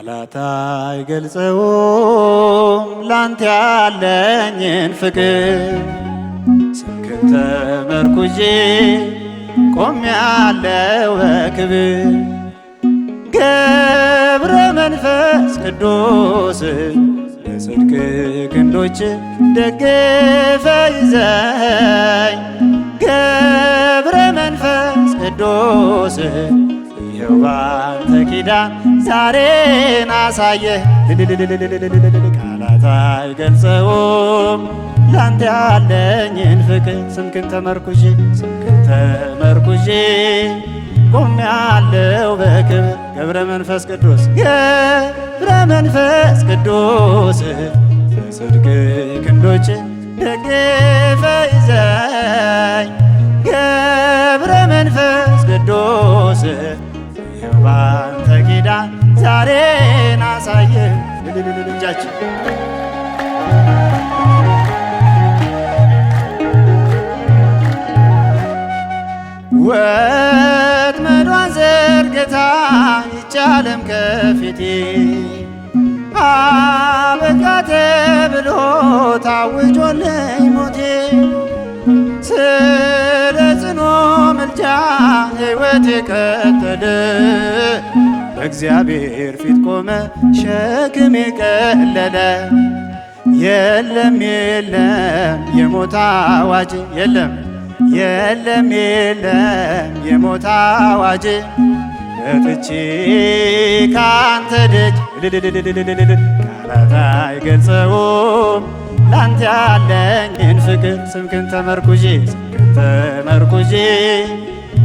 ቃላት አይገልጸውም ላንተ ያለኝን ፍቅር ስምህን ተመርኩዤ ቆሜያለሁ በክብር ገብረ መንፈስ ቅዱስ በጽድቅ ክንዶች ደግፈ ይዘኝ ገብረ መንፈስ ቅዱስ ይኸው ባንተ ኪዳን ዛሬን አሳየህ ቃላት አይገልጸውም ላንተ ያለኝን ፍቅር ስምህን ተመርኩዤ ቆሜያለሁ በክብር ገብረ መንፈስ ቅዱስ ገብረ መንፈስ ቅዱስ በጽድቅ ክንዶች ደግፈ ይዘኝ ገብረ መንፈስ ቅዱስ ይኸው ባንተ ኪዳን ዛሬን አሳየህ እጃችን ወጥመዷን ዘርግታ ይህች ዓለም ከፊቴ አበቃ ተብሎ ታውጆልኝ ሞቴ ስለ ጽኑ ምልጃ ሕይወቴ ቀጠለ በእግዚአብሔር ፊት ቆመ ሸክሜ ቀለለ የለም የሞት አዋጅ የለም የሞት አዋጅ መጥቼ ካንተ ደጅ ቃላት አይገልጸውም ላንተ ያለኝን ፍቅር ስምህን ተመርኩዤ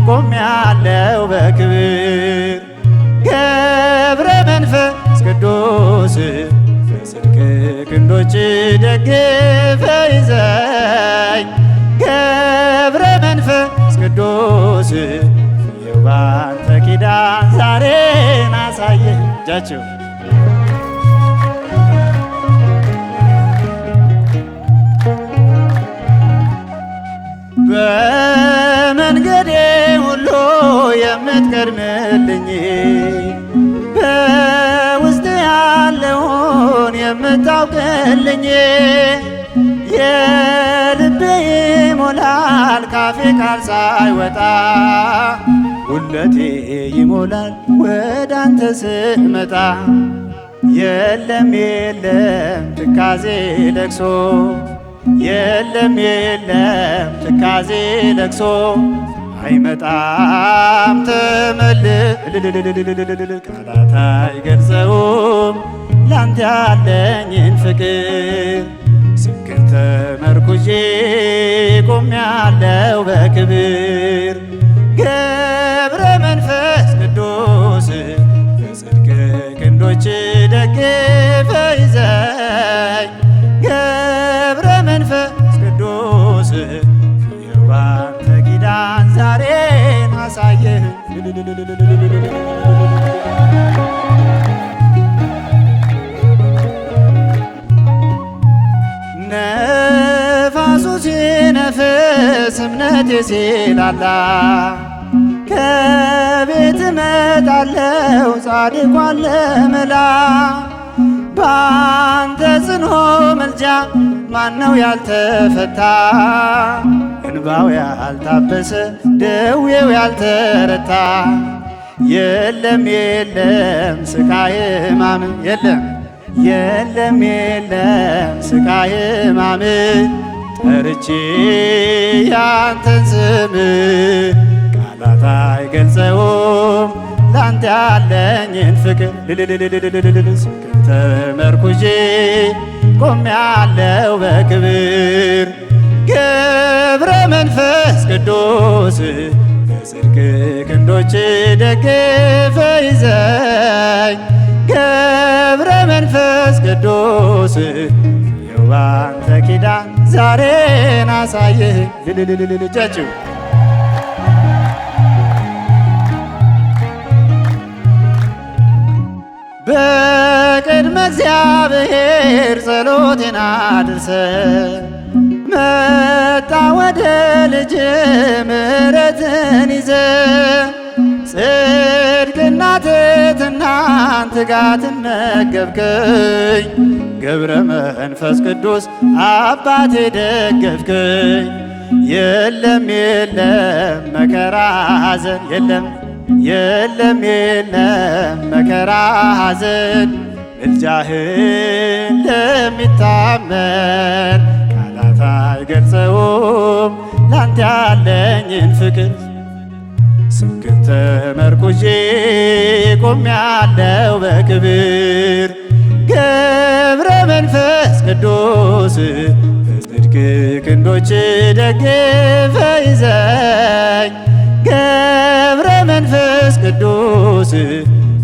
ቆሜያለሁ በክብር ገብረ መንፈስ ቅዱስ በጽድቅ ክንዶች ደግፈ ይዘኝ ገብረ መንፈስ ቅዱስ ይኸው ባንተ ኪዳን ዛሬን አሳየህ እጃችሁ በመንገዴ ሁሉ የምትቀድምልኝ በውስጥ ያለውን የምታውቅልኝ የልቤ ይሞላል ካፌ ቃል ሳይወጣ ሁለቴ ይሞላል ወደ አንተ ስመጣ የለም ትካዜ ለቅሶ የለም ትካዜ ለቅሶ አይመጣም ቃላት አይገልጸውም ላንተ ያለኝን ፍቅር ስምህን ተመርኩዤ ቆሜያለሁ በክብር ገብረ መንፈስ ቅዱስ በጽድቅ ክንዶች ደግፈ ይዘኝ ገብረ መንፈስ ቅዱስ ይኸው ባንተ ኪዳን ዛሬን አሳየህ ነፋሱ ሲነፍስ እምነቴ ሲላላ ከቤት እመጣለሁ ጻድቋን ለመላ ባንተ ጽኑ ምልጃ ማነው ያልተፈታ እንባው ያልታበሰ ደዌው ያልተረታ የለም ስቃይ ሕማም የለም ስቃይ ሕማም ጠርቼ ያንተን ስም ቃላት አይገልጸውም ላንተ ያለኝን ፍቅር ስምህን ተመርኩዤ ቆሜያለሁ በክብር ገብረ መንፈስ ቅዱስ በጽድቅ ክንዶች ደግፈ ይዘኝ ገብረ መንፈስ ቅዱስ ይኸው ባንተ ኪዳን ዛሬን አሳየህ እጃችሁ በቅድመ እግዚአብሔር ጸሎቴን አድርሰ መጣ ወደ ልጅ ምሕረትን ይዘ ጽድቅና ትሕትናን ትጋትን መገብከኝ። ገብረ መንፈስ ቅዱስ አባቴ ደገፍከኝ። የለም የለም መከራ ሐዘን የለም የለም የለም መከራ ሐዘን ምልጃህን ለሚታመን ቃላት አይገልጸውም ላንተ ያለኝን ፍቅር። ስምህን ተመርኩዤ ቆሜያለሁ በክብር። ገብረ መንፈስ ቅዱስ በጽድቅ ክንዶች ደግፈህ ይዘኝ። ገብረ መንፈስ ቅዱስ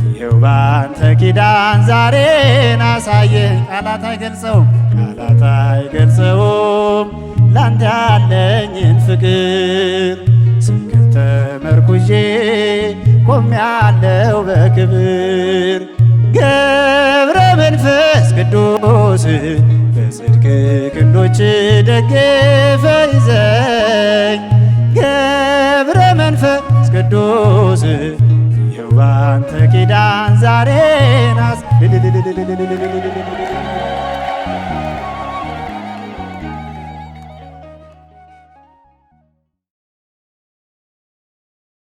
ይኸው ባንተ ኪዳን ዛሬን አሳየኝ። ቃላት አይገልጸውም ቃላት አይገልጸውም ላንተ ያለኝን ፍቅር። ስምህን ተመርኩዤ ቆሜያለሁ በክብር። ገብረ መንፈስ ቅዱስ በጽድቅ ክንዶች ደግፈህ ይዘኝ። ገብረ መንፈስ ቅዱስ ይኸው ባንተ ኪዳን ዛሬን